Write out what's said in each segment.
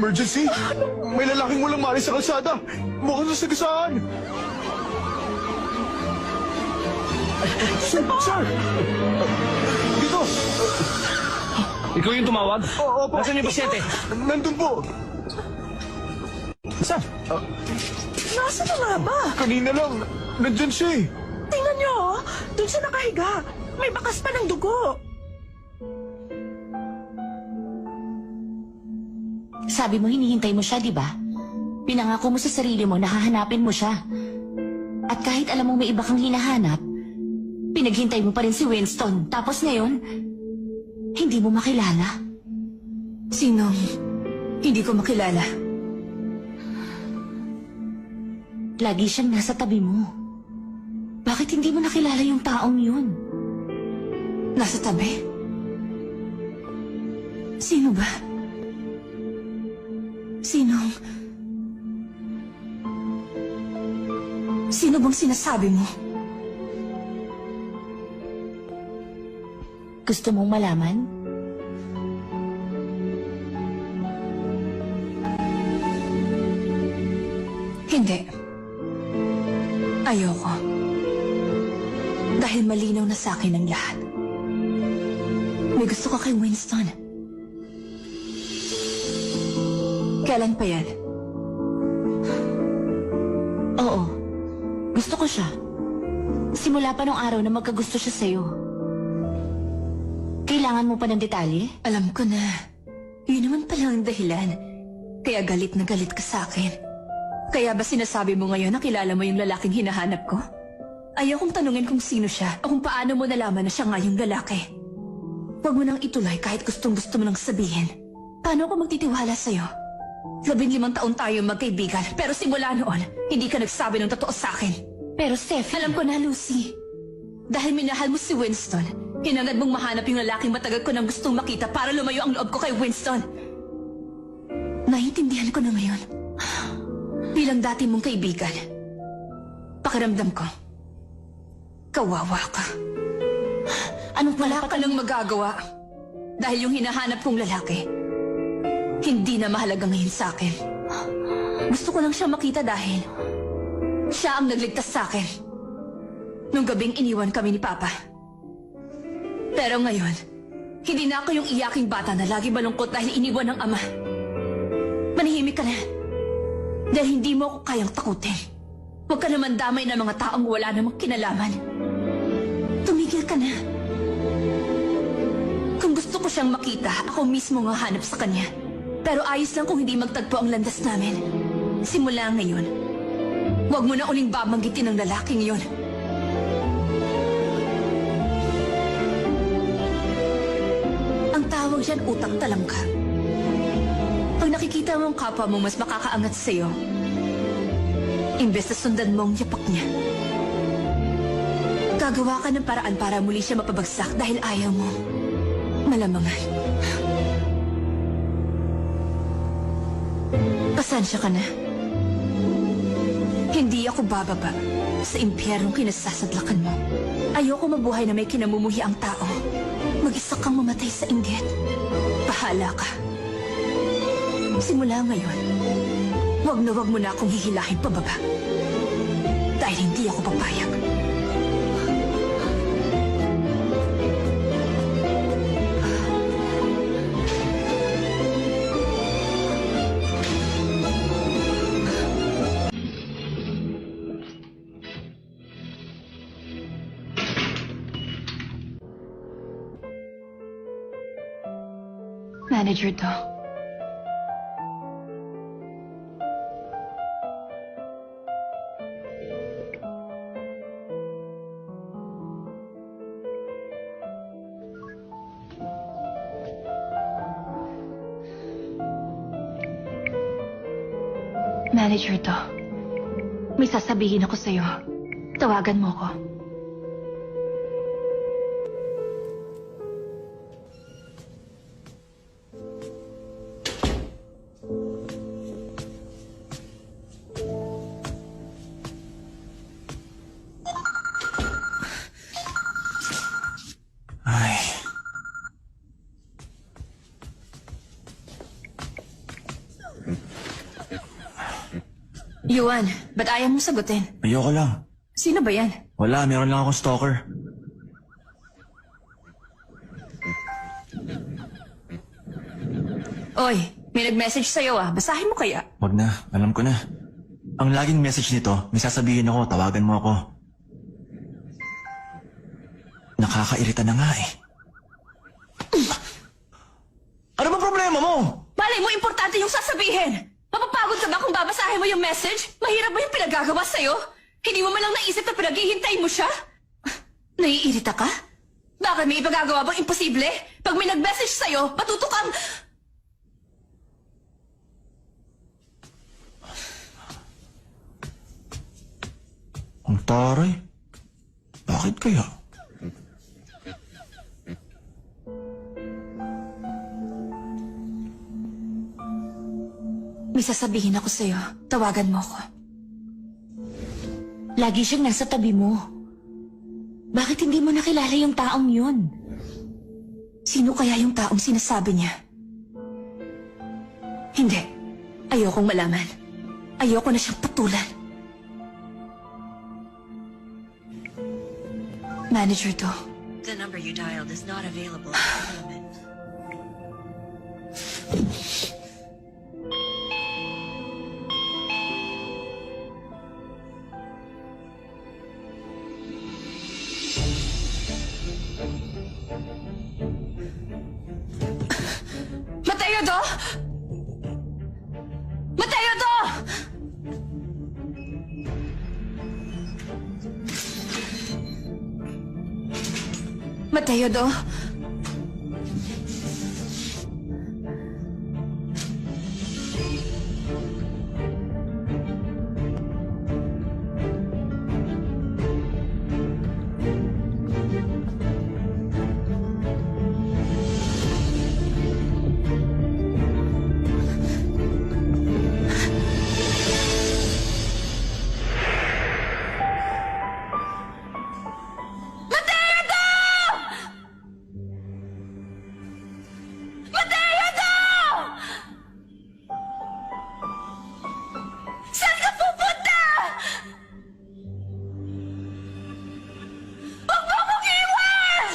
Emergency? May lalaking walang mali sa kalsada. Mukhang nasagasaan. Sir! Dito! Ikaw yung tumawag? Oo po. Nasaan yung pasyente? Nandun po. Saan? Nasaan na nga ba? Kanina lang. Nandyan siya eh. Tingnan niyo, oh. Doon siya nakahiga. May bakas pa ng dugo. Sabi mo hinihintay mo siya, di ba? Pinangako mo sa sarili mo na hahanapin mo siya. At kahit alam mong may iba kang hinahanap, pinaghintay mo pa rin si Winston. Tapos ngayon, hindi mo makilala. Sinong hindi ko makilala? Lagi siyang nasa tabi mo. Bakit hindi mo nakilala yung taong yun? Nasa tabi? Sino ba? Sino bang sinasabi mo? Gusto mong malaman? Hindi. Ayoko. Dahil malinaw na sa akin ang lahat. May gusto ka kay Winston. Kailan pa yan? Oo. Gusto ko siya. Simula pa nung araw na magkagusto siya sa'yo. Kailangan mo pa ng detalye? Alam ko na. Yun naman pala ang dahilan. Kaya galit na galit ka sa akin. Kaya ba sinasabi mo ngayon na kilala mo yung lalaking hinahanap ko? Ayaw kong tanungin kung sino siya o kung paano mo nalaman na siya nga yung lalaki. Huwag mo nang ituloy kahit gustong gusto mo nang sabihin. Paano ako magtitiwala sa'yo? 15 taon tayo magkaibigan, pero simula noon, hindi ka nagsabi ng totoo sa akin. Pero Steph, Alam ko na, Lucy. Dahil minahal mo si Winston, hinangad mong mahanap yung lalaking matagal ko nang gustong makita para lumayo ang loob ko kay Winston. Naiintindihan ko na ngayon. Bilang dati mong kaibigan, pakiramdam ko, kawawa ka. anong Wala pala ka nang magagawa. Dahil yung hinahanap kong lalaki, hindi na mahalaga ngayon sa akin. Gusto ko lang siya makita dahil siya ang nagligtas sa akin nung gabing iniwan kami ni Papa. Pero ngayon, hindi na ako yung iyaking bata na lagi malungkot dahil iniwan ng ama. Manahimik ka na. Dahil hindi mo ako kayang takutin. Huwag ka naman damay ng mga taong wala namang kinalaman. Tumigil ka na. Kung gusto ko siyang makita, ako mismo nga hanap sa kanya. Pero ayos lang kung hindi magtagpo ang landas namin. Simula ngayon, huwag mo na uling babanggitin ang lalaking yun. Ang tawag dyan, utang talangka. Pag nakikita mo ang kapwa mo, mas makakaangat sa'yo. Imbes na sundan mo ang yapak niya. Gagawa ka ng paraan para muli siya mapabagsak dahil ayaw mo. Malamangan. Pasensya ka na. Hindi ako bababa sa impyernong kinasasadlakan mo. Ayoko mabuhay na may kinamumuhi ang tao. Mag-isa kang mamatay sa inggit. Bahala ka. Simula ngayon, wag mo na akong hihilahin pababa. Dahil hindi ako papayag. Manager to. Manager to. May sasabihin ako sa'yo. Tawagan mo ko. Ay. Yuan, ba't ayaw mong sagutin? Ayoko lang. Sino ba yan? Wala, meron lang akong stalker. Oy, may nag-message sa'yo Basahin mo kaya? Wag na, alam ko na. Ang laging message nito, may sasabihin ako, tawagan mo ako. Nakakairita na nga eh. Ano ba problema mo? Malay mo, importante yung sasabihin! Mapapagod ka ba kung babasahin mo yung message? Mahirap ba yung pinagagawa sa'yo? Hindi mo man lang naisip na pinaghihintay mo siya? Naiirita ka? Bakit may ipagagawa bang imposible? Pag may nag-message sa'yo, patuto kang... Ang taray. Bakit kaya? May sasabihin ako sa'yo. Tawagan mo ako. Lagi siyang nasa tabi mo. Bakit hindi mo nakilala yung taong yun? Sino kaya yung taong sinasabi niya? Hindi. Ayokong malaman. Ayoko na siyang patulan. Manager to. The number you dialed is not available at the moment. Mateo to! Mateo to! Mateo to! Saan ka pupunta? Huwag mo akong iwan!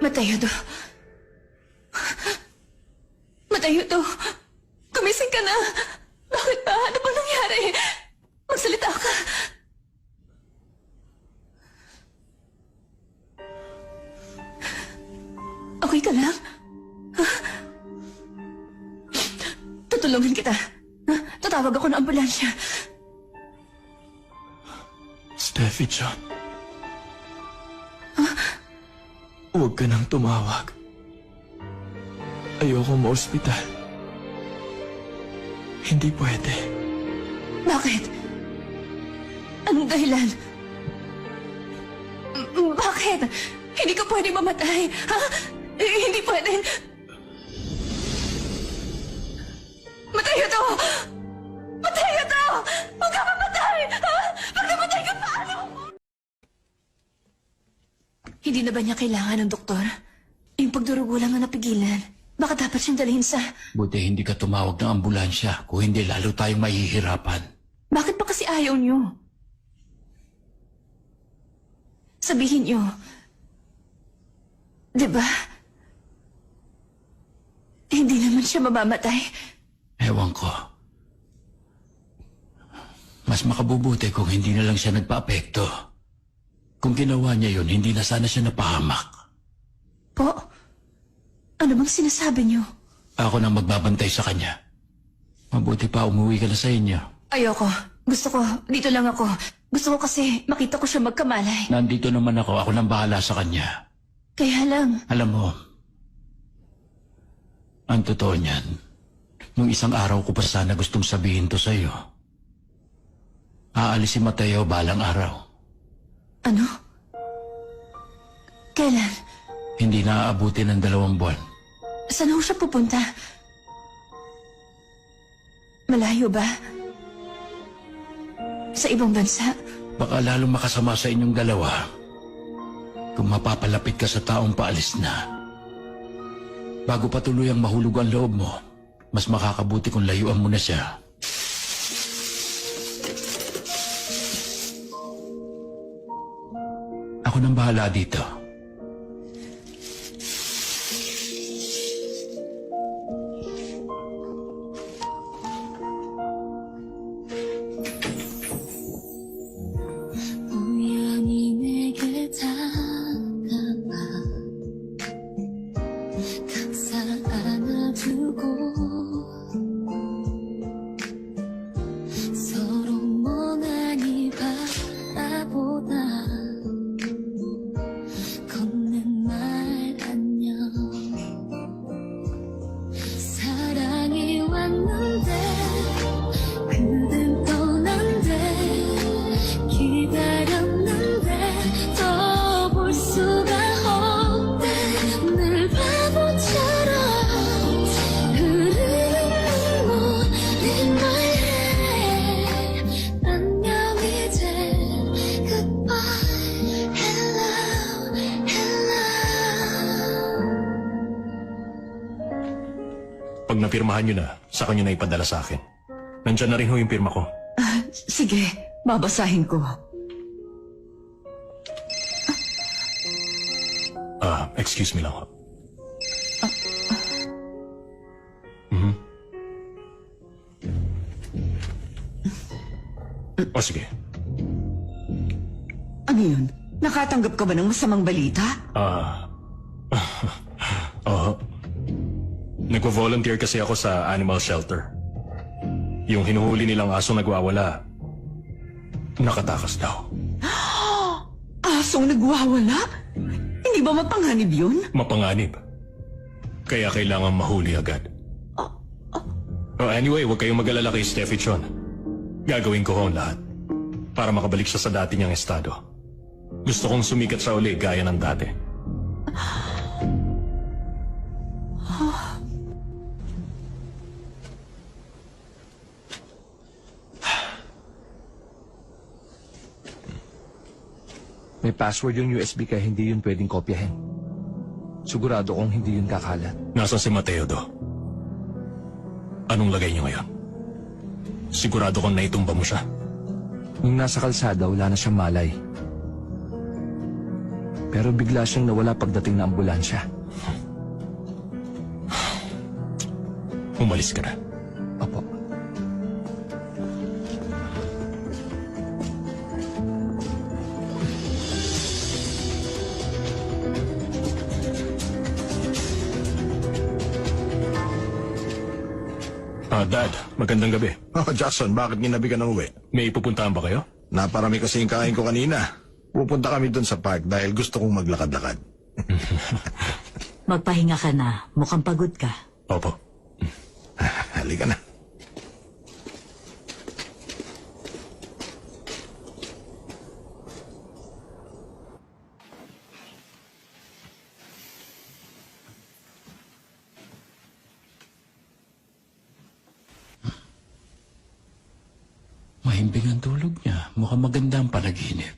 Mateo to. Mateo to. Gumising ka na. Bakit ba? Ano ba nangyari? Magsalita ka. Okay ka lang? Tutulungan kita. Tatawag ako ng ambulansya. Steffi John. Huwag ka nang tumawag. Ayoko ma-ospital. Hindi pwede. Bakit? Anong dahilan? Bakit? Hindi ka pwede mamatay, ha? Hindi pwede. Matay to! Matay to! Huwag ka mamatay! Ha? Pag namatay ka, paano? Hindi na ba niya kailangan ng doktor? Yung pagdurugo lang na napigilan. Baka dapat siyang dalhin sa... Buti hindi ka tumawag ng ambulansya. Kung hindi, lalo tayong mahihirapan. Bakit pa kasi ayaw niyo? Sabihin niyo. Diba? Hindi naman siya mamamatay. Ewan ko. Mas makabubuti kung hindi na lang siya nagpa-apekto. Kung ginawa niya yun, hindi na sana siya napahamak. Po? Ano bang sinasabi niyo? Ako nang magbabantay sa kanya. Mabuti pa umuwi ka na sa inyo. Ayoko. Gusto ko, dito lang ako. Gusto ko kasi makita ko siya magkamalay. Nandito naman ako nang bahala sa kanya. Kaya lang, Alam mo, ang totoo niyan, nung isang araw ko pa sana gustong sabihin to sa'yo. Aalis si Mateo balang araw. ano? Kailan? Hindi naaabuti ng 2 buwan. Saan ho siya pupunta? Malayo ba? Sa ibang bansa? Baka lalong makasama sa inyong dalawa kung mapapalapit ka sa taong paalis na. Bago pa tuluyang mahulog ang loob mo, mas makakabuti kung layuan mo na siya. Ako nang bahala dito. 우연히 내게 다가와 감싸 안아주고 서로 멍하니 바라보다 건넨 말 안녕 사랑이 왔는데 그댄 떠난대 기다렸는데 더 볼 수가 없대 늘 바보처럼 흐르는 눈물이 말해 안녕 이제 goodbye hello hello Pag napirmahan nyo na, saka nyo na ipadala sa akin. Nandyan na rin ho yung pirma ko. Sige, babasahin ko. Excuse me lang ho. Mhm. O sige. Ano yun? Nakatanggap ka ba ng masamang balita? Oo. Nagvo-volunteer kasi ako sa animal shelter. Yung hinuhuli nilang aso nagwawala, nakatakas daw. Asong nagwawala? Hindi ba mapanganib yun? Mapanganib. Kaya kailangan mahuli agad. Anyway, huwag kayong mag-alala kay Steffi Chon. Gagawin ko ho ang lahat para makabalik siya sa dati niyang estado. Gusto kong sumikat sa uli gaya ng dati. May password yung USB kaya hindi yun pwedeng kopyahin. Sigurado kong hindi yun kakalat. Nasaan si Mateo do? Anong lagay niyo ngayon? Sigurado kong naitumba mo siya. Nung nasa kalsada, wala na siyang malay. Pero bigla siyang nawala pagdating ng ambulansya. Umalis ka na. Opo. Dad, magandang gabi. Oh, Jackson, bakit ginabi ka ng uwi? May ipupuntahan ba kayo? Naparami kasi yung kain ko kanina. Pupunta kami doon sa park dahil gusto kong maglakad-lakad. Magpahinga ka na. Mukhang pagod ka. Opo. Halika na. Mahimbing ang tulog niya. Mukhang maganda ang panaginip.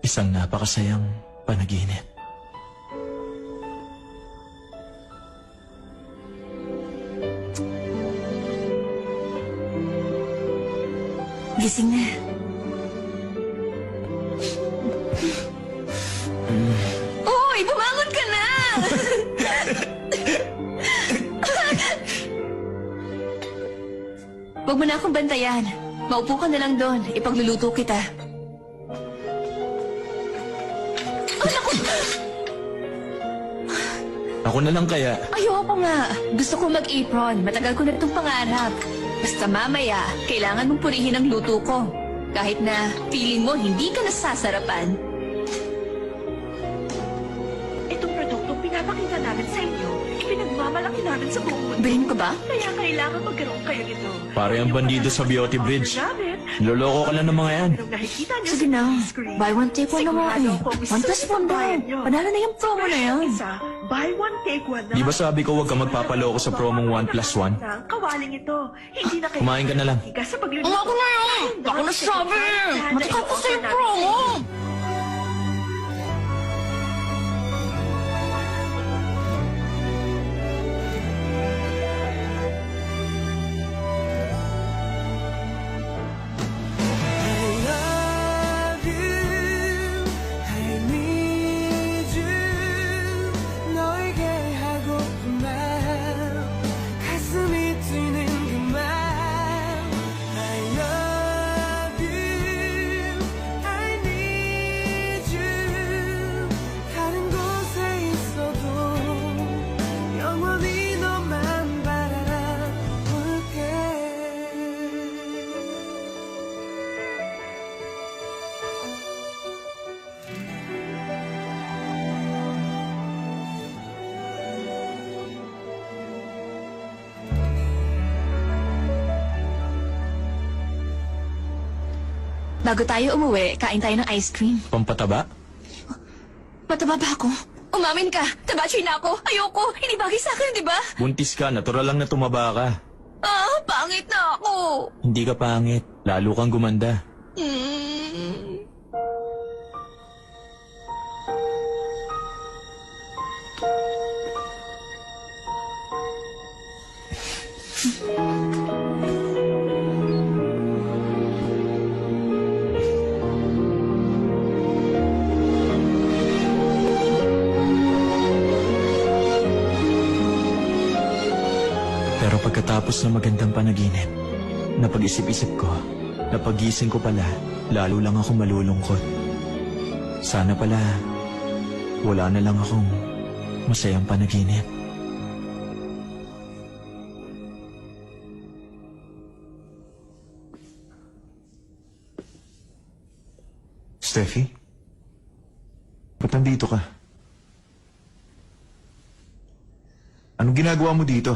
Isang napakasayang panaginip. Gising na. Uy, bumangon ka na! Huwag mo na akong bantayan. Maupo ka na lang doon. Ipagluluto kita. Ako na lang kaya. Ayoko nga. Gusto ko mag-apron. Matagal ko na itong pangarap. Basta mamaya, kailangan mong purihin ang luto ko. Kahit na feeling mo hindi ka nasasarapan. Itong produktong pinapakita namin sa pagmamalaki namin sa buong mundo. Bilhin ko ba? Kaya kailangan magkaroon kayo nito. Pare ang bandido sa Beauty Bridge. Loloko ka lang ng mga yan. Sige na. Buy one, take one na nga eh. 1+1 daw. Panalo na yung promo na yan. Buy one, take one na. Di ba sabi ko huwag ka magpapaloko sa promong 1+1? Kawaling ito. Hindi na kayo Kumain ka na lang. higa sa pagluluto. Ako na yun! Ako na sabi! Matatapos na yung promo! Bago tayo umuwi, kain tayo ng ice cream. Pampataba? Mataba ba ako? Umamin ka! Tabachoy na ako! Ayoko! Hindi bagay sa akin, di ba? Buntis ka, natural lang na tumaba ka. Ah, pangit na ako! Hindi ka pangit, lalo kang gumanda. Hmm. Pero pagkatapos ng magandang panaginip, napag-isip-isip ko, napagising ko pala, lalo lang ako malulungkot. Sana pala, wala na lang akong masayang panaginip. Steffi? Ba't nandito ka? Anong ginagawa mo dito?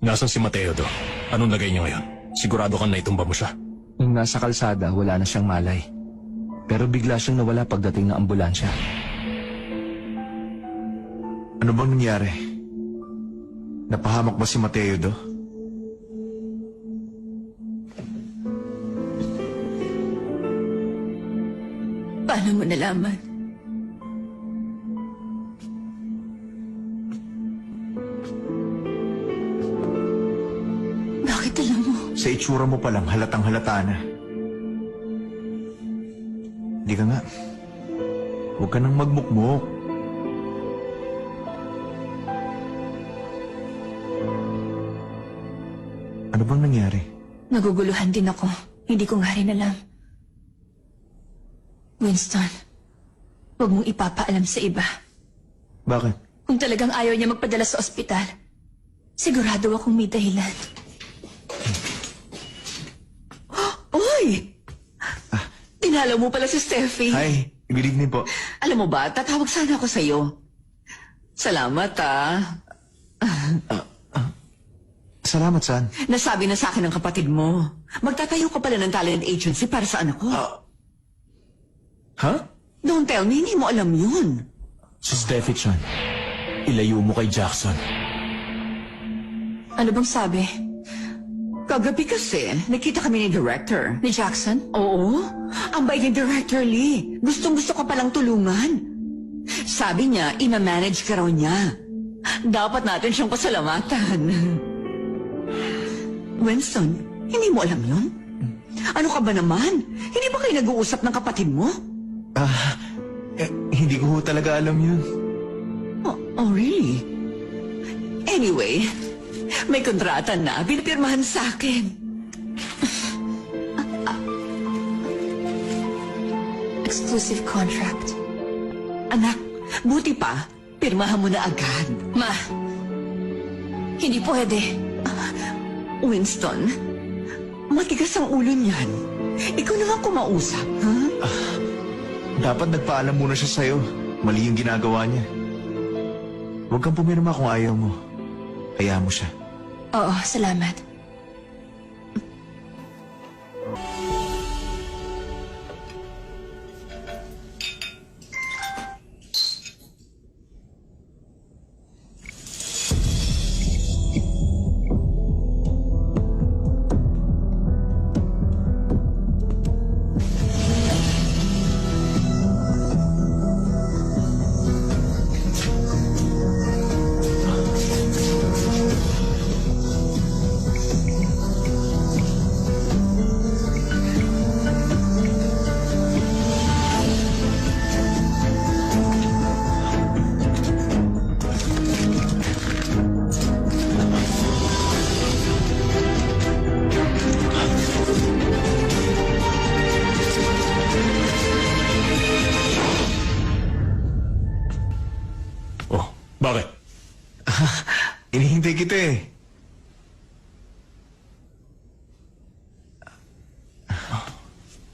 Nasaan si Mateo do? Anong lagay niya ngayon? Sigurado kang naitumba mo siya. Nung nasa kalsada, wala na siyang malay. Pero bigla siyang nawala pagdating ng ambulansya. Ano bang nangyari? Napahamak ba si Mateo do? Paano mo nalaman? Bakit alam mo? Sa itsura mo palang halatang halata na. Hindi ka nga. Huwag ka nang magmukmok. Ano bang nangyari? Naguguluhan din ako. Hindi ko nga rin alam. Winston, huwag mong ipapaalam sa iba. Bakit? Kung talagang ayaw niya magpadala sa ospital, sigurado akong may dahilan. Uy! Tinalaw mo pala si Steffi. Hi, good evening po. Alam mo ba, tatawag sana ako sa'yo. Salamat, Salamat, San. Nasabi na sa akin ng kapatid mo. Magtatayo ka pala ng talent agency para sa anak ko. Ha? Don't tell me, hindi mo alam yun. Si Steffi Chan. Ilayo mo kay Jackson. Ano bang sabi? Kagabi kasi, nakita kami ni Director. Ni Jackson? Oo, ang bait ni Director Lee. Gustong-gusto ka palang tulungan. Sabi niya, ima-manage ka raw niya. Dapat natin siyang pasalamatan. Winston, hindi mo alam yun? Ano ka ba naman? Hindi ba kayo nag-uusap ng kapatid mo? Hindi ko talaga alam yun. Oh, really? Anyway, may kontrata na pinapirmahan sa akin. Exclusive contract. Anak, buti pa, pirmahan mo na agad. Ma, hindi pwede. Winston, matigas ang ulo niyan. Ikaw naman kumausap, ha? Dapat nagpaalam muna siya sa'yo. Mali yung ginagawa niya. Huwag kang pumirma kung ayaw mo. Hayaan mo siya. Oo, salamat. Oh, bakit? Inihintay kita eh.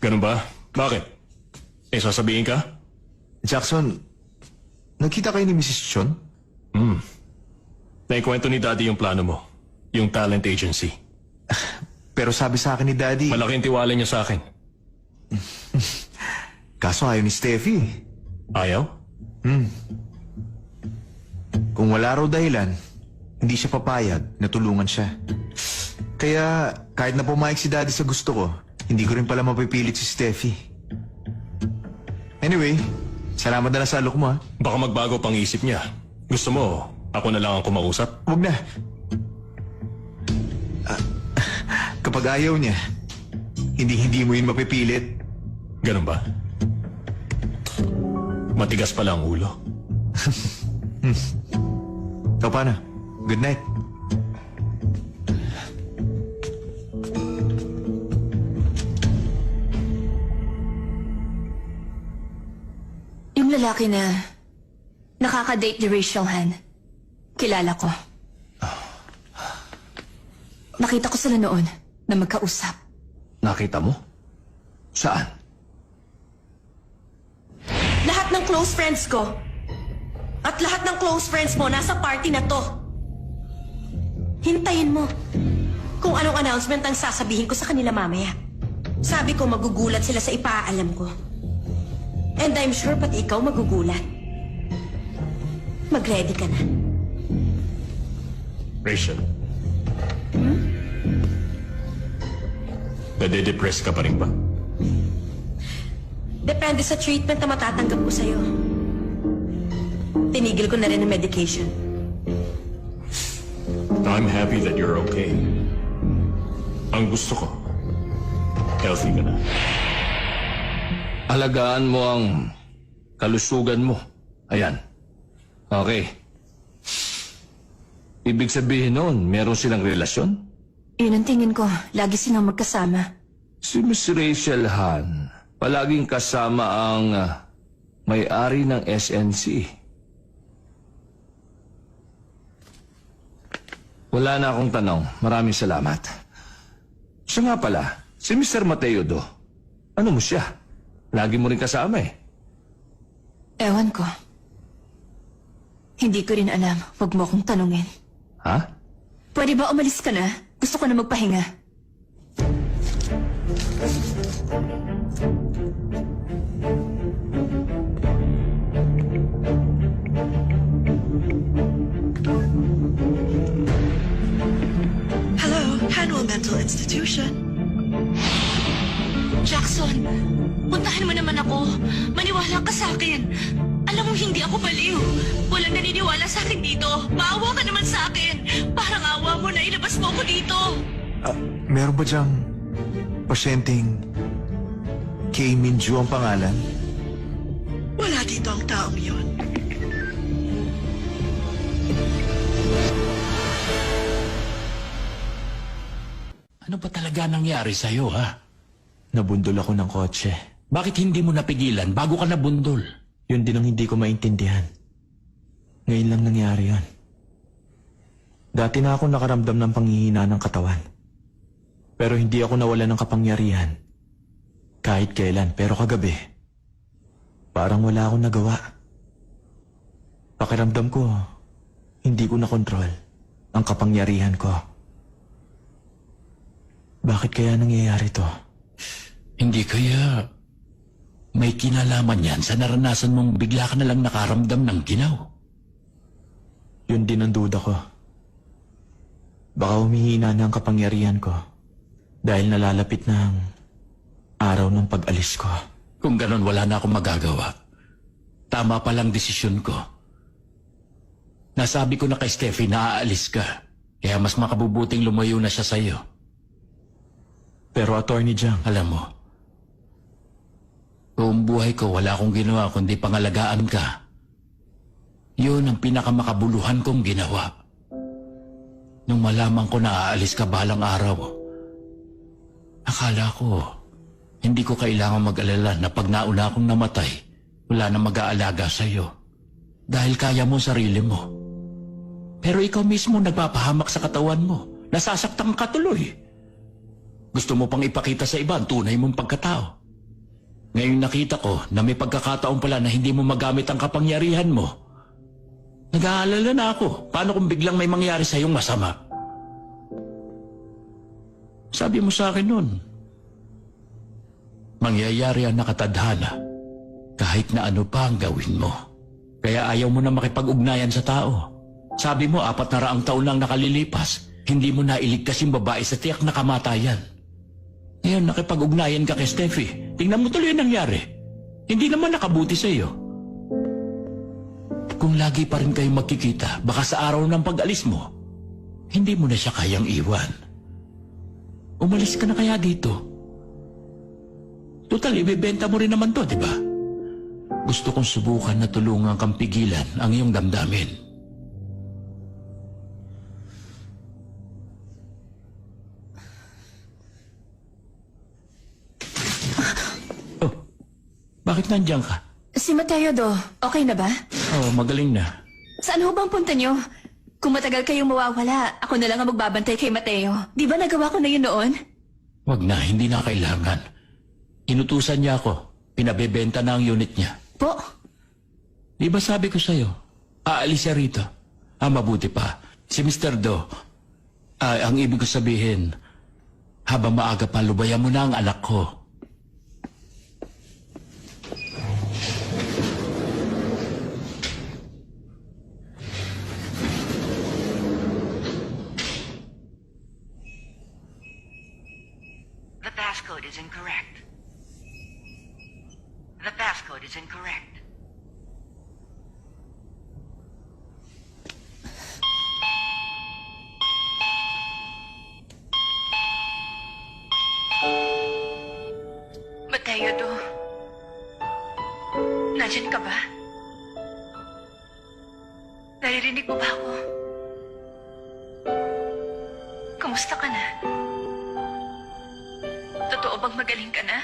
Ganun ba? Bakit? Sasabihin ka? Jackson, nagkita kayo ni Mrs. Chon? Naikwento ni Daddy yung plano mo. Yung talent agency. Pero sabi sa akin ni Daddy, Malaking tiwala niya sa akin. kaso ayaw ni Steffi. Ayaw? Kung wala raw dahilan, hindi siya papayag na tulungan siya. Kaya kahit na pumayag si Daddy sa gusto ko, hindi ko rin pala mapipilit si Steffi. Anyway, salamat na lang sa alok mo ha. Baka magbago pang isip niya. Gusto mo, ako na lang ang kumausap? Huwag na. Kapag ayaw niya, hindi mo yun mapipilit. Ganun ba? Matigas pala ang ulo. O paano? Good night. Yung lalaki na nakaka-date ni Rachel Han, kilala ko. Nakita ko sila noon na magkausap. Nakita mo? Saan? Lahat ng close friends ko at lahat ng close friends mo nasa party na to. Hintayin mo kung anong announcement ang sasabihin ko sa kanila mamaya. Sabi ko magugulat sila sa ipaalam ko. And I'm sure pati ikaw magugulat. Mag-ready ka na. Rachel. Nade-depress ka pa rin ba? Depende sa treatment na matatanggap ko sa'yo. Tinigil ko na rin ang medication. I'm happy that you're okay. Ang gusto ko, healthy ka na. Alagaan mo ang kalusugan mo. Ayan. Okay. Ibig sabihin noon, meron silang relasyon? Yun ang tingin ko, lagi silang magkasama. Si Miss Rachel Han, palaging kasama ang may-ari ng SNC. Wala na akong tanong. Maraming salamat. Siya nga pala, si Mr. Mateo Do. Ano mo siya? Lagi mo rin kasama eh. Ewan ko. Hindi ko rin alam. Huwag mo akong tanungin. Ha? Pwede ba umalis ka na? Gusto ko na magpahinga. Hello, Hanwell Mental Institution. Jackson, puntahan mo naman ako. Maniwala ka sa akin. Alam mo, hindi ako baliw. Walang naniniwala sa akin dito. Maawa ka naman sa akin. Parang awa mo na ilabas mo ako dito. Meron ba diyang pasyenteng Kay Minju ang pangalan? Wala dito ang taong yon. Ano ba talaga nangyari sa'yo, ha? Nabundol ako ng kotse. Bakit hindi mo napigilan bago ka nabundol? Yun din ang hindi ko maintindihan. Ngayon lang nangyari yun. Dati na ako nakaramdam ng panghihina ng katawan. Pero hindi ako nawala ng kapangyarihan. Kahit kailan, pero kagabi, parang wala akong nagawa. Pakiramdam ko, Hindi ko nakontrol ang kapangyarihan ko. Bakit kaya nangyayari to? Hindi kaya may kinalaman yan sa naranasan mong bigla ka na lang nakaramdam ng ginaw? Yun din ang duda ko. Baka humihina na ang kapangyarihan ko dahil nalalapit na ang araw ng pag-alis ko. Kung ganon, wala na akong magagawa. Tama palang desisyon ko. Nasabi ko na kay Steffi na aalis ka, kaya mas makabubuting lumayo na siya sa'yo. Pero Attorney Jiang, Alam mo, buong buhay ko wala akong ginawa kundi pangalagaan ka. Yun ang pinakamakabuluhan kong ginawa. Nung malaman ko na aalis ka balang araw, akala ko, hindi ko kailangan mag-alala na pag nauna akong namatay, wala na mag-aalaga sa'yo. Dahil kaya mo sarili mo. Pero ikaw mismo nagpapahamak sa katawan mo. Nasasaktan ka tuloy. Gusto mo pang ipakita sa iba ang tunay mong pagkatao. Ngayon nakita ko na may pagkakataon pala na hindi mo magamit ang kapangyarihan mo. Nag-aalala na ako. Paano kung biglang may mangyari sa iyong masama? Sabi mo sa akin nun, mangyayari ang nakatadhana kahit na ano pa ang gawin mo. Kaya ayaw mo na makipag-ugnayan sa tao. Sabi mo 400 taon lang nakalilipas, hindi mo nailigtas yung babae sa tiyak na kamatayan. Ngayon nakipag-ugnayan ka kay Steffi. Tingnan mo tuloy ang nangyari. Hindi naman nakabuti sa iyo. Kung lagi pa rin kayo magkikita, baka sa araw ng pag-alis mo, hindi mo na siya kayang iwan. Umalis ka na kaya dito? Total, ibebenta mo rin naman to, di ba? Gusto kong subukan na tulungan kang pigilan ang iyong damdamin. Oh, bakit nandiyan ka? Si Mateo do, okay na ba? Oh, magaling na. Saan ho bang punta niyo? Kung matagal kayong mawawala, ako na lang ang magbabantay kay Mateo. Di ba nagawa ko na yun noon? Wag na, hindi na kailangan. Inutusan niya ako. Pinabebenta na ang unit niya. Po? Di ba sabi ko sa'yo, aalis siya rito. Mabuti pa. Si Mr. Do, ang ibig ko sabihin, habang maaga pa, lubayan mo na ang anak ko. The passcode is incorrect. The passcode is incorrect. Mateo do, nandyan ka ba? Naririnig mo ba ako? Kamusta ka na? Totoo bang magaling ka na?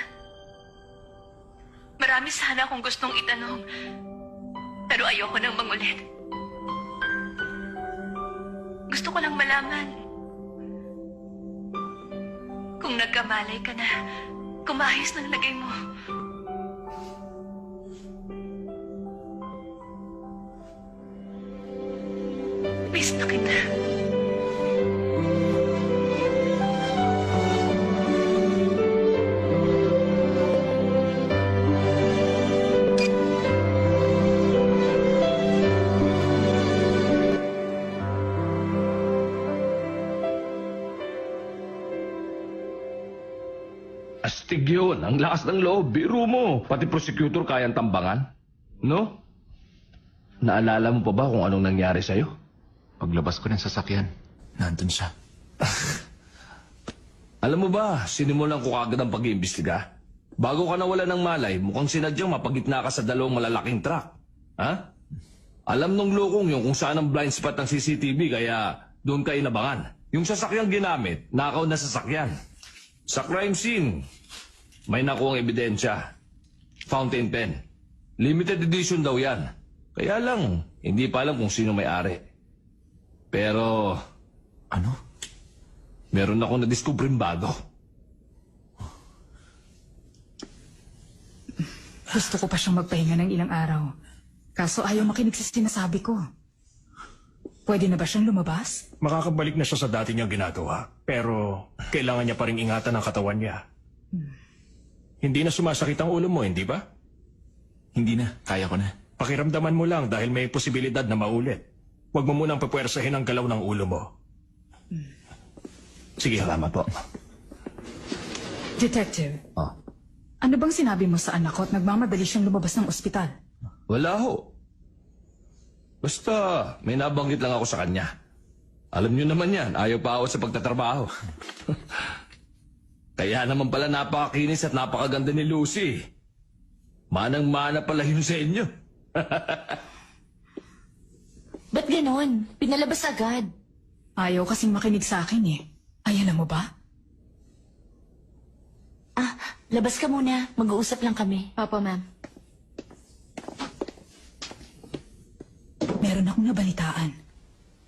Marami sana akong gustong itanong, pero ayoko nang mangulit. Gusto ko lang malaman kung nagkamalay ka na, kung maayos ng lagay mo. Miss na kita. Astig yun. Ang lakas ng loob. Biro mo. Pati prosecutor kayang tambangan. No? Naalala mo pa ba kung anong nangyari sa'yo? Paglabas ko ng sasakyan, nandun siya. Alam mo ba, sinimulan ko kagad ang pag-iimbestiga. Bago ka nawala ng malay, mukhang sinadyang mapagitna ka sa dalawang malalaking truck. Ha? Alam nung lokong yung kung saan ang blind spot ng CCTV, kaya doon ka inabangan. Yung sasakyang ginamit, nakaw na sasakyan. Sa crime scene, may nakuhang ebidensya. Fountain pen. Limited edition daw yan. Kaya lang, hindi pa alam kung sino may-ari. Pero, Ano? meron akong nadiskubreng bago. Gusto ko pa siyang magpahinga ng ilang araw. Kaso ayaw makinig sa sinasabi ko. Pwede na ba siyang lumabas? Makakabalik na siya sa dati niyang ginagawa. Pero kailangan niya pa rin ingatan ang katawan niya. Hindi na sumasakit ang ulo mo, hindi ba? Hindi na, kaya ko na. Pakiramdaman mo lang dahil may posibilidad na maulit. Huwag mo munang papuwersahin ang galaw ng ulo mo. Sige. Salamat po. Detective, Oh. ano bang sinabi mo sa anak ko at nagmamadali siyang lumabas ng ospital? Wala ho. Basta, may nabanggit lang ako sa kanya. Alam niyo naman yan, ayaw pa ako sa pagtatrabaho. Kaya naman pala napakakinis at napakaganda ni Lucy. Manang-mana pala yun sa inyo. Ba't ganon? Pinalabas agad. Ayaw kasing makinig sa akin eh. Ay, alam mo ba? Labas ka muna. Mag-uusap lang kami. Opo, ma'am. Meron akong nabalitaan.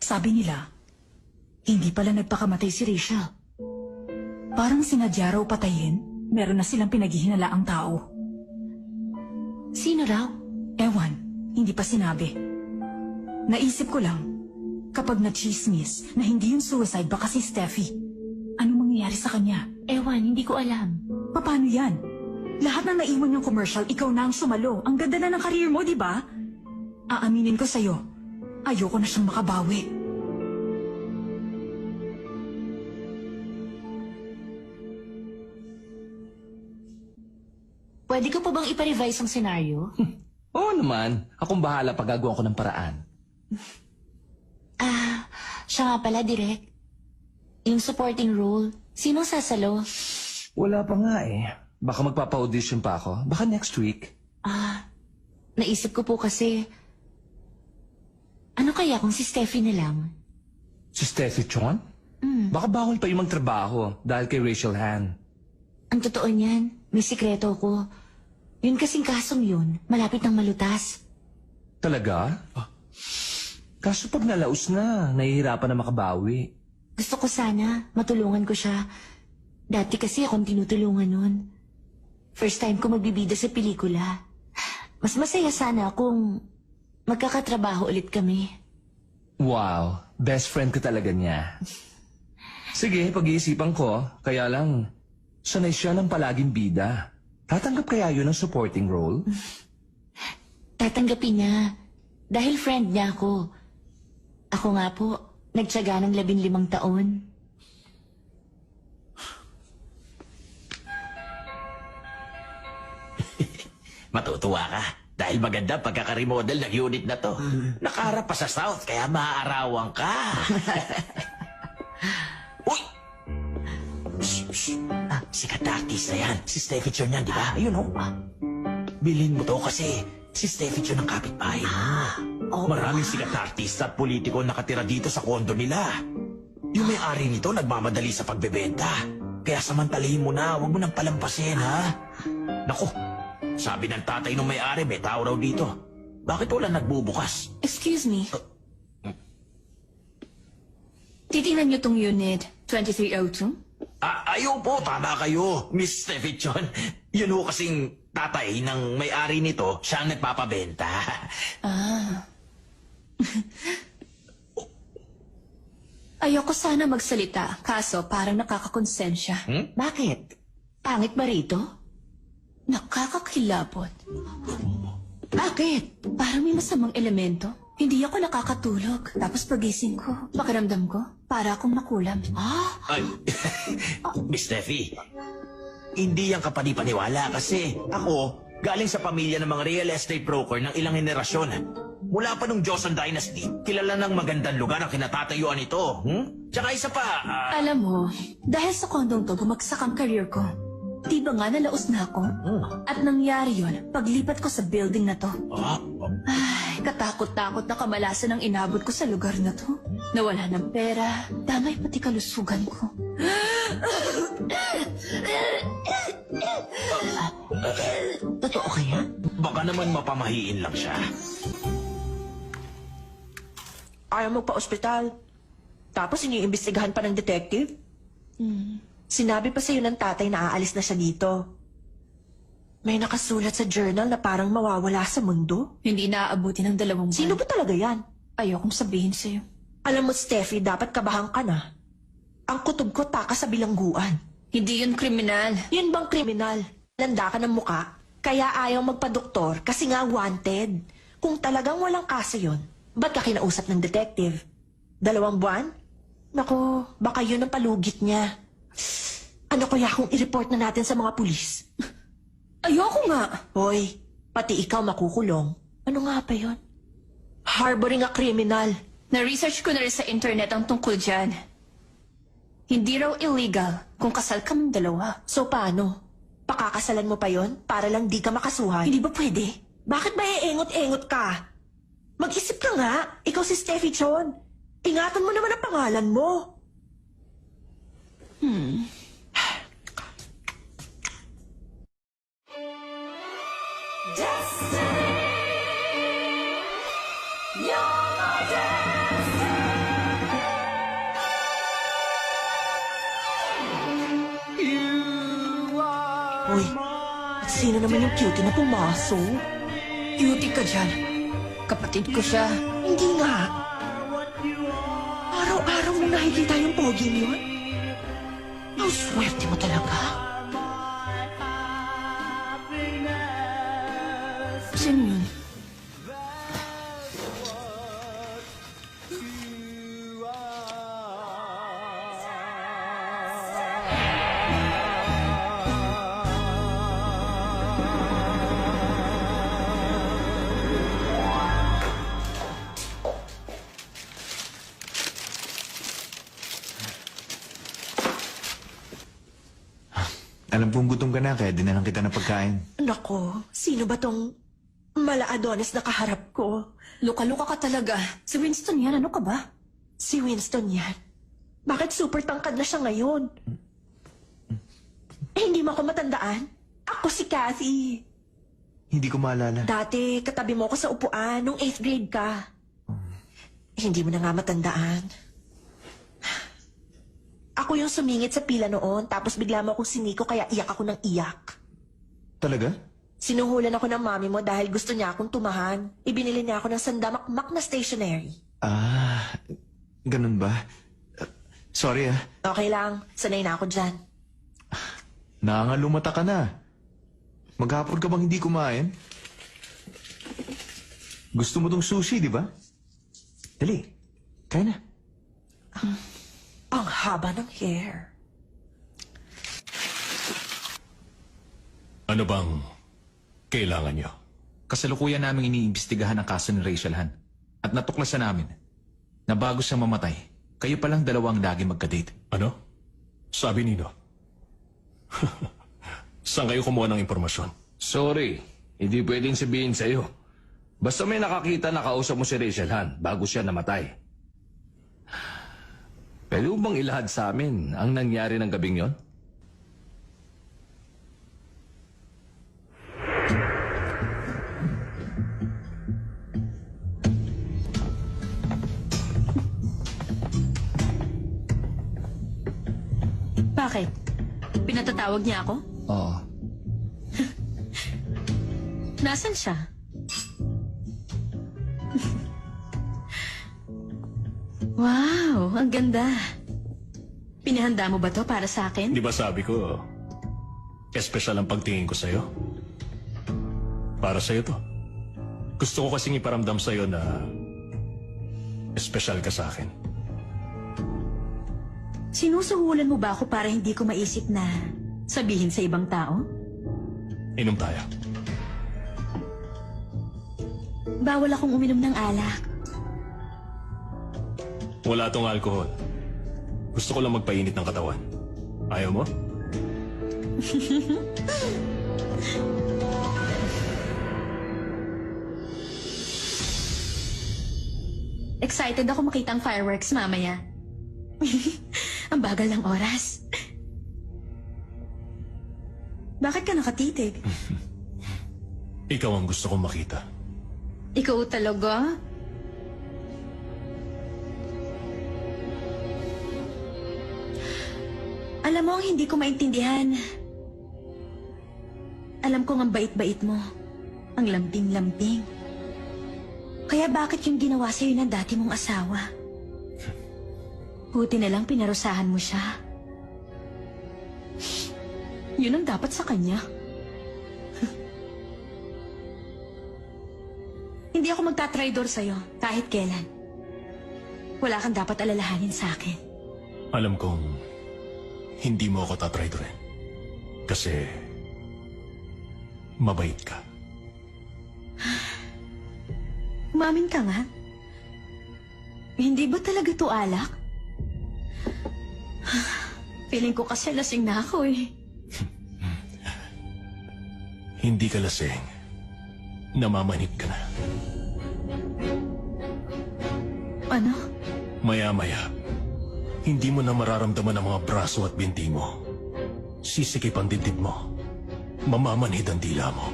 Sabi nila, hindi pala nagpakamatay si Rachel. Parang sinadya raw patayin, meron na silang pinaghihinalaang tao. Sino raw? Ewan, hindi pa sinabi. Naisip ko lang, kapag na-chismis na hindi yung suicide baka si Steffi, anong mangyayari sa kanya? Ewan, hindi ko alam. Paano yan? Lahat na naiwan yung commercial, ikaw na ang sumalo. Ang ganda na ng karir mo, di ba? Aaminin ko sa'yo, ayoko na siyang makabawi. Pwede ko pa bang ipa-revise ang senaryo? Oo naman, akong bahala pag gagawa ko ng paraan. Siya nga pala, Direk. Yung supporting role, sinong sasalo? Wala pa nga eh. Baka magpapa-audition pa ako. Baka next week. Naisip ko po kasi, ano kaya kung si Steffi na lang? Si Steffi Chon? Baka bawal pa yung magtrabaho dahil kay Rachel Han. Ang totoo niyan, may sikreto ko. Yun kasing kasong yun, malapit ng malutas. Talaga? Kaso pag nalaos na, nahihirapan na makabawi. Gusto ko sana, matulungan ko siya. Dati kasi akong tinutulungan nun. First time ko magbibida sa pelikula. Mas masaya sana kung magkakatrabaho ulit kami. Wow, best friend ko talaga niya. Sige, pag-iisipan ko. Kaya lang, sanay siya ng palaging bida. Tatanggap kaya yun ng supporting role? Tatanggapin niya. Dahil friend niya ako. Ako nga po, nagtyaga ng 15 taon. Matutuwa ka. Dahil maganda pagkaka-remodel ng unit na to. Nakaharap pa sa south, kaya maaarawan ka. Uy! Sikat na artista yan. Si Steffi Chon yan, di ba? Ayun, oh. Bilhin mo to kasi si Steffi Chon ang kapitbahay. Maraming sikat na artista at politiko ang nakatira dito sa kondo nila. Yung may-ari nito nagmamadali sa pagbebenta. Kaya samantalahin mo na, huwag mo nang palampasin, ha? Naku, sabi ng tatay nung may-ari, may tao raw dito. Bakit wala nagbubukas? Excuse me. Titingnan niyo tong unit 2302? Ayaw po, tama kayo, Miss Steffi Chon. Yun ho kasing tatay ng may-ari nito, siya ang nagpapabenta. Ayoko sana magsalita, kaso parang nakakakonsensya. Bakit? Pangit ba rito? Nakakakilabot. Bakit? Parang may masamang elemento. Hindi ako nakakatulog. Tapos pagising ko, pakiramdam ko, para akong makulam. Ay, Miss Steffi, hindi yan kapanipaniwala kasi ako, galing sa pamilya ng mga real estate broker ng ilang henerasyon. Mula pa nung Joseon Dynasty, kilala ng magandang lugar ang kinatatayuan ito. Tsaka isa pa, Alam mo, dahil sa kondong to, bumagsak ang career ko. Di ba nga nalaos na ako? At nangyari yon paglipat ko sa building na to. Ay, katakot-takot na kamalasan ang inabot ko sa lugar na to. Nawala ng pera, damay pati kalusugan ko. Totoo kaya? baka naman mapamahiin lang siya. Ayaw mo pa ospital. Tapos iniimbestigahan pa ng detective? Sinabi pa sa'yo ng tatay na aalis na siya dito. May nakasulat sa journal na parang mawawala sa mundo. Hindi naaabuti ng 2 buwan. Sino ba talaga yan? Ayokong sabihin sa'yo. Alam mo, Steffi, dapat kabahan ka na. Ang kutob ko takas sa bilangguan. Hindi yun kriminal. Yun bang kriminal? Landa ka ng muka, kaya ayaw magpa-doktor kasi nga wanted. Kung talagang walang kaso yun, ba't ka kinausap ng detective? 2 buwan? Nako, baka yun ang palugit niya. Ano kaya kung i-report na natin sa mga pulis? Ayoko nga. Hoy, pati ikaw makukulong. Ano nga pa yun? Harboring a criminal. Na-research ko na rin sa internet ang tungkol dyan. Hindi raw illegal kung kasal kang 2. So paano? Pakakasalan mo pa yon para lang di ka makasuhan? Hindi ba pwede? Bakit ba engot-engot ka? Mag-isip ka nga, ikaw si Steffi Chon. Ingatan mo naman ang pangalan mo. Uy, at sino naman yung cutie na pumasok? Cutie ka dyan. Kapatid ko siya. Hindi nga. Araw-araw mo nakikita yung pogi yun? Ang swerte mo talaga. Sino yun? Alam kong gutom ka na, kaya dinalang kita ng pagkain. Nako, sino ba tong mala-Adonis na kaharap ko? Luka-luka ka talaga. Si Winston yan, ano ka ba? Si Winston yan. Bakit super tangkad na siya ngayon? Hindi mo ako matandaan? Ako si Kathy. Hindi ko maalala. Dati, katabi mo ako sa upuan nung 8th grade ka. Hindi mo na nga matandaan. Ako yung sumingit sa pila noon, tapos bigla mo akong siniko kaya iyak ako ng iyak. Talaga? Sinuhulan ako ng mami mo dahil gusto niya akong tumahan. Ibinili niya ako ng sandamakmak na stationery. Ah, ganun ba? Sorry ah. Okay lang, sanay na ako dyan. Nangangalumata ka na. Maghapon ka bang hindi kumain? Gusto mo tong sushi, di ba? Dali, kaya na. Ang haba ng hair. Ano bang kailangan nyo? Kasalukuyan namin iniimbestigahan ang kaso ni Rachel Han. At natuklasan namin na bago siya mamatay, kayo palang 2 ang lagi magka-date. Ano? Sabi nino? Saan kayo kumuha ng impormasyon? Sorry, hindi pwedeng sabihin sa'yo. Basta may nakakita na kausap mo si Rachel Han bago siya namatay. Pwede mo bang ilahad sa amin ang nangyari ng gabing yon? Bakit? Pinatatawag niya ako? Oo. Nasaan siya? Wow, ang ganda. Pinahanda mo ba to para sa akin? Di ba sabi ko, espesyal ang pagtingin ko sa'yo? Para sa'yo to. Gusto ko kasing iparamdam sa'yo na espesyal ka sa akin. Sinusuhulan mo ba ako para hindi ko maisip na sabihin sa ibang tao? Inom tayo. Bawal akong uminom ng alak. Wala tong alkohol. Gusto ko lang magpainit ng katawan. Ayaw mo? Excited ako makita ang fireworks mamaya. Ang bagal ng oras. Bakit ka nakatitig? Ikaw ang gusto kong makita. Ikaw talaga? Alam mo, ang hindi ko maintindihan. Alam kong ang bait-bait mo. Ang lamping-lamping. Kaya bakit yung ginawa sa'yo ng dati mong asawa? Buti na lang pinarusahan mo siya. Yun ang dapat sa kanya. Hindi ako magtatraidor sa'yo, kahit kailan. Wala kang dapat alalahanin sa akin. Alam kong hindi mo ako tatraidorin. Kasi mabait ka. Umamin ka nga. Hindi ba talaga to alak? Feeling ko kasi lasing na ako eh. Hindi ka lasing. Namamanhid ka na. Ano? Maya-maya, hindi mo na mararamdaman ang mga braso at binti mo. Sisikip ang dibdib mo. Mamamanhid ang dila mo.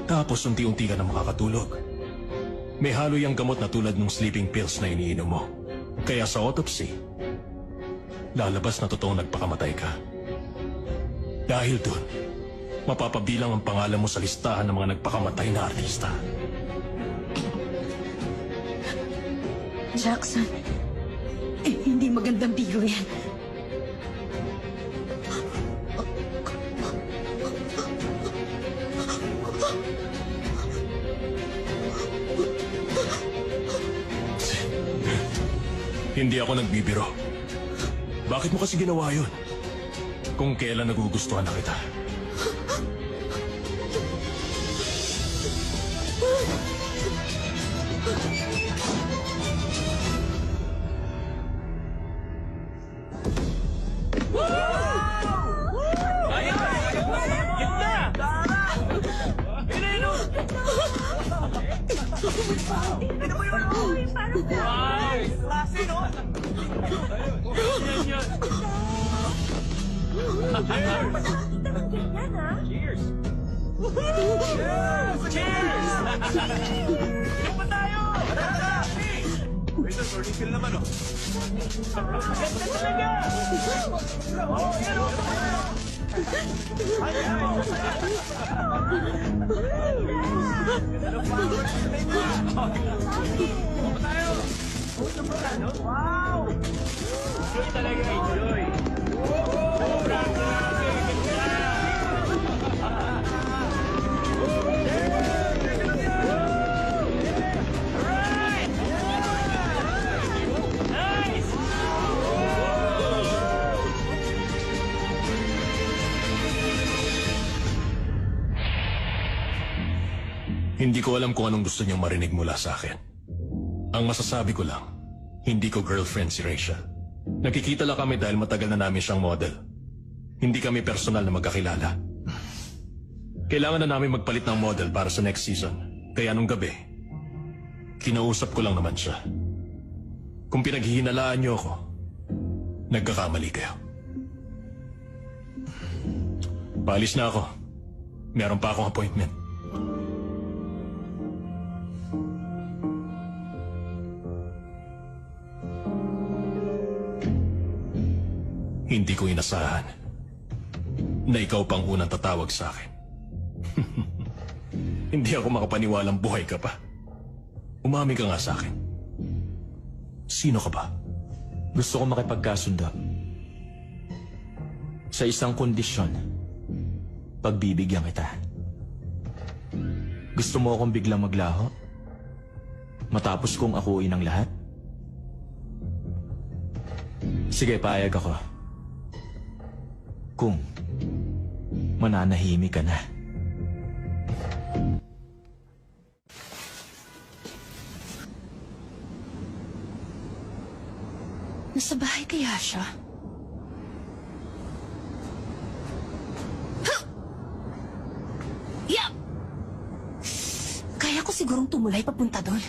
Tapos unti-unti ka na makakatulog. May halo yung gamot na tulad ng sleeping pills na iniinom mo. Kaya sa autopsy, lalabas na totoong nagpakamatay ka. Dahil dun, mapapabilang ang pangalan mo sa listahan ng mga nagpakamatay na artista. Jackson, hindi magandang biro yan. Hindi ako nagbibiro. Bakit mo kasi ginawa yun? Kung kailan nagugustuhan na kita. Hindi ko alam kung anong gusto niyang marinig mula sa akin. Ang masasabi ko lang, hindi ko girlfriend si Rachel. Nakikita lang kami dahil matagal na namin siyang model. Hindi kami personal na magkakilala. Kailangan na namin magpalit ng model para sa next season. Kaya nung gabi, kinausap ko lang naman siya. Kung pinaghihinalaan niyo ako, nagkakamali kayo. Paalis na ako. Meron pa akong appointment. Hindi ko inasahan na ikaw pang unang tatawag sa akin. Hindi ako makapaniwalang buhay ka pa. Umami ka nga sa akin. Sino ka ba? Gusto ko makipagkasundo. Sa isang kondisyon, pagbibigyan kita. Gusto mo akong biglang maglaho? Matapos kong akuin ang lahat? Sige, paayag ako. Kung mananahimik ka na. Nasa bahay kaya siya? Yeah! Kaya ko sigurong tumulay papunta doon.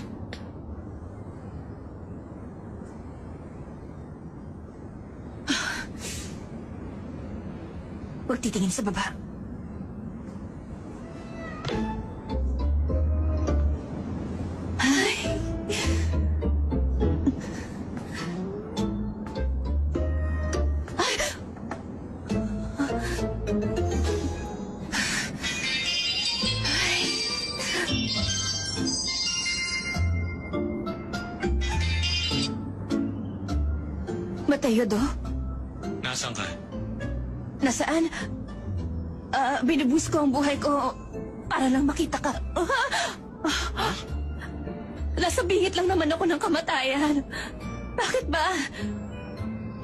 Huwag titingin sa baba. Ay. Ay. Mateo, Do? Nasaan ka? Nasaan? Binubus ko ang buhay ko para lang makita ka. Nasa bingit lang naman ako ng kamatayan. Bakit ba?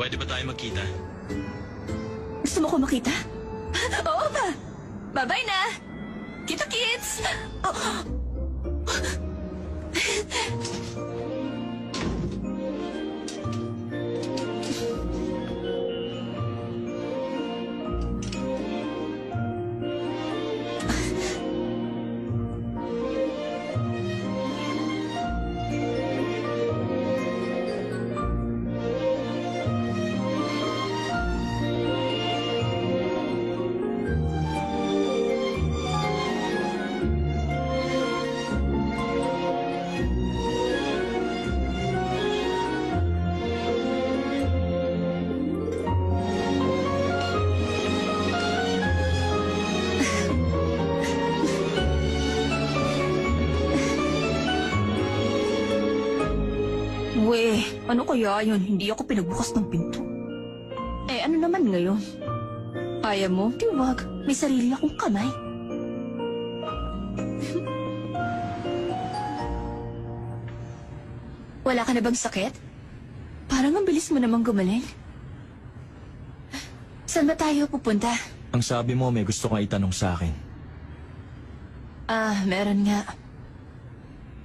Pwede ba tayo magkita? Gusto mo ko makita? Oo ba? Bye-bye na! Kita-kits! We, ano kaya yun? Hindi ako pinagbukas ng pinto. Eh, ano naman ngayon? Kaya mo? Di wag. May sarili akong kamay. Wala ka na bang sakit? Parang ang bilis mo namang gumaling. Saan ba tayo pupunta? Ang sabi mo, may gusto kang itanong sa akin. Meron nga.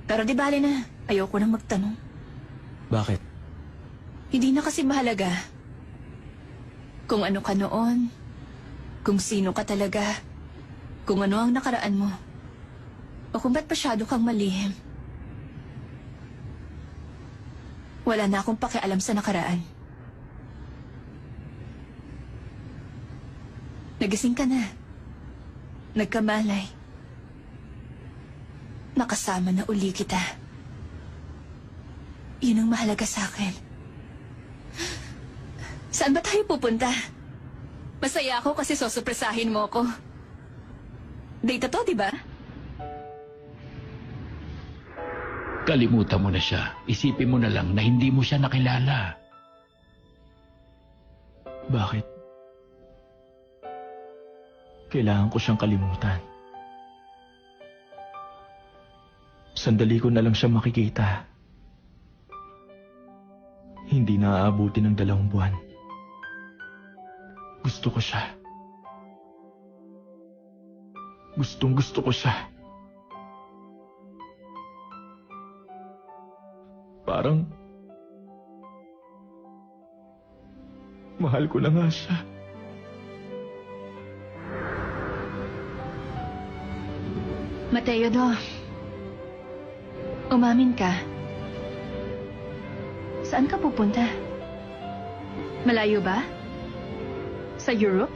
Pero di bali na. Ayoko nang magtanong. Bakit? Hindi na kasi mahalaga kung ano ka noon, kung sino ka talaga, kung ano ang nakaraan mo, o kung ba't masyado kang malihim. Wala na akong pakialam sa nakaraan. Nagising ka na. Nagkamalay. Nakasama na uli kita. Yun ang mahalaga sa akin. Saan ba tayo pupunta? Masaya ako kasi sosurpresahin mo ako. Date to, di ba? Kalimutan mo na siya. Isipin mo na lang na hindi mo siya nakilala. Bakit? Kailangan ko siyang kalimutan. Sandali ko na lang siya makikita. Hindi na aabuti ng 2 buwan. Gusto ko siya. Gustong gusto ko siya. Parang mahal ko na nga siya. Mateo, do. Umamin ka. Saan ka pupunta? Malayo ba? Sa Europe?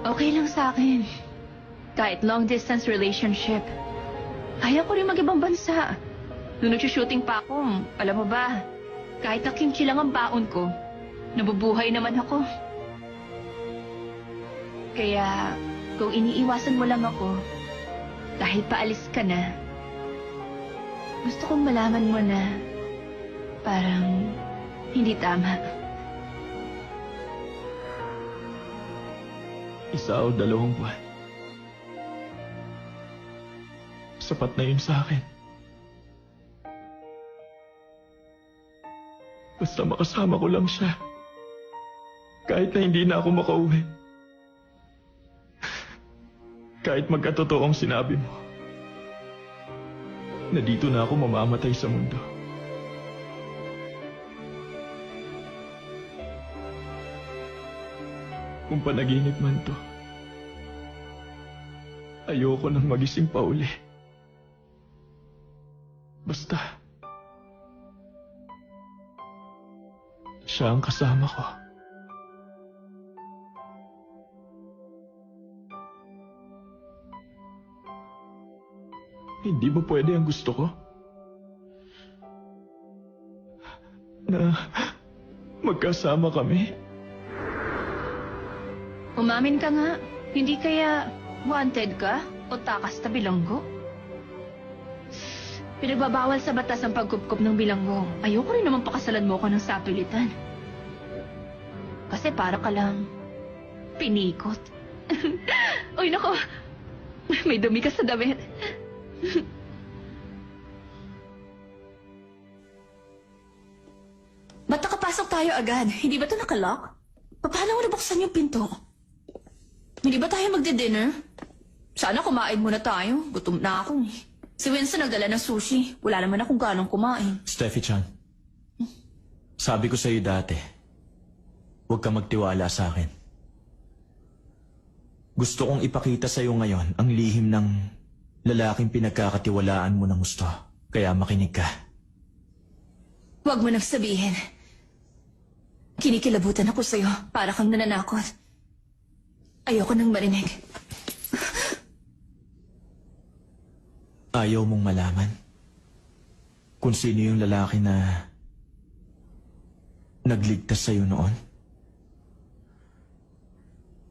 Okay lang sa akin. Kahit long-distance relationship. Kaya ko rin mag-ibang bansa. Noong nag-shooting pa ako, alam mo ba, kahit na kimchi lang ang baon ko, nabubuhay naman ako. Kaya, kung iniiwasan mo lang ako, dahil paalis ka na, gusto kong malaman mo na parang hindi tama. 1 o 2 buwan. Sapat na yun sa akin. Basta makasama ko lang siya. Kahit na hindi na ako makauwi. Kahit magkatotoong sinabi mo na dito na ako mamamatay sa mundo. Kung panaginip man to, ayoko nang magising pa uli. Basta, siya ang kasama ko. Hindi ba pwede ang gusto ko? Na magkasama kami? Umamin ka nga, hindi kaya wanted ka o takas na bilanggo? Pinagbabawal sa batas ang pagkupkup ng bilanggo. Ayoko rin naman pakasalan mo ko ng sapilitan. Kasi para ka lang pinikot. Uy, nako. May dumi ka sa damit. Ba't nakapasok tayo agad? Hindi ba ito nakalock? Paano mo nabuksan yung pinto? Hindi ba tayo magdi-dinner? Sana kumain muna tayo. Gutom na ako eh. Si Winston nagdala ng sushi. Wala naman akong ganong kumain. Steffi-chan, sabi ko sa'yo dati, huwag ka magtiwala sa akin. Gusto kong ipakita sa'yo ngayon ang lihim ng lalaking pinagkakatiwalaan mo ng gusto. Kaya makinig ka. Huwag mo nang sabihin. Kinikilabutan ako sa'yo para kang nananakot. Ayoko nang marinig. Ayaw mong malaman kung sino yung lalaki na nagligtas sa'yo noon?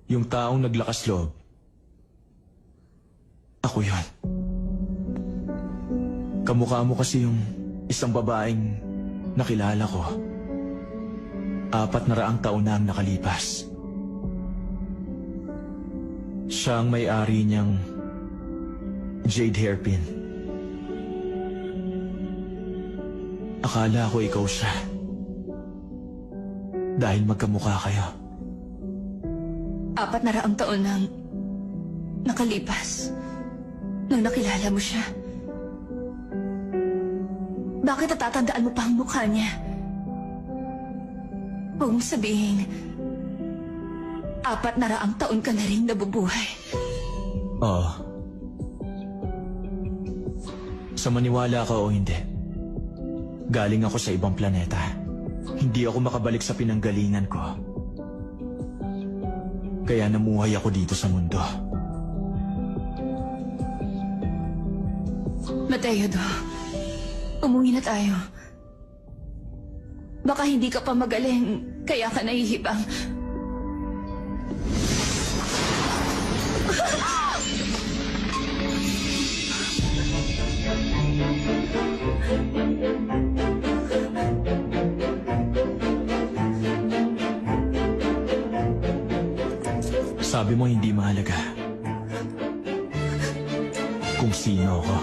Yung taong naglakas loob. Ako yun. Kamukha mo kasi yung isang babaeng nakilala ko. 400 taon na ang nakalipas. Siya ang may-ari niyang Jade Hairpin. Akala ko ikaw siya. Dahil magkamukha kayo. 400 taon nang nakalipas nung nakilala mo siya. Bakit natatandaan mo pa ang mukha niya? Huwag mong sabihin, 400 taon ka na rin nabubuhay. Oo. Sa maniwala ka o hindi, galing ako sa ibang planeta. Hindi ako makabalik sa pinanggalingan ko. Kaya namuhay ako dito sa mundo. Mateo, umuwi na tayo. Baka hindi ka pa magaling, kaya ka nahihibang. Sabi mo hindi mahalaga kung sino ako.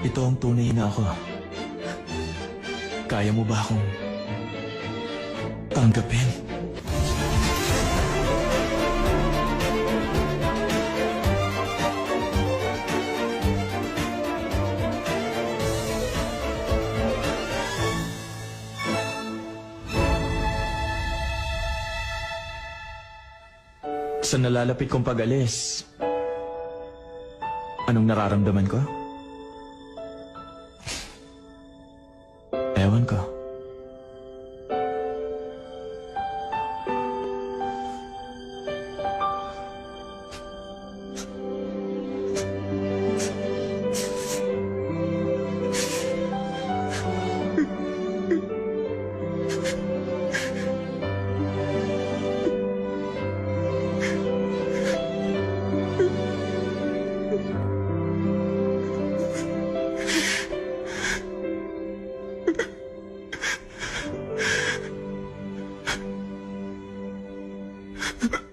Ito ang tunay na ako. Kaya mo ba akong tanggapin? Sa nalalapit kong pag-alis, anong nararamdaman ko? Ewan ko. Ha ha ha.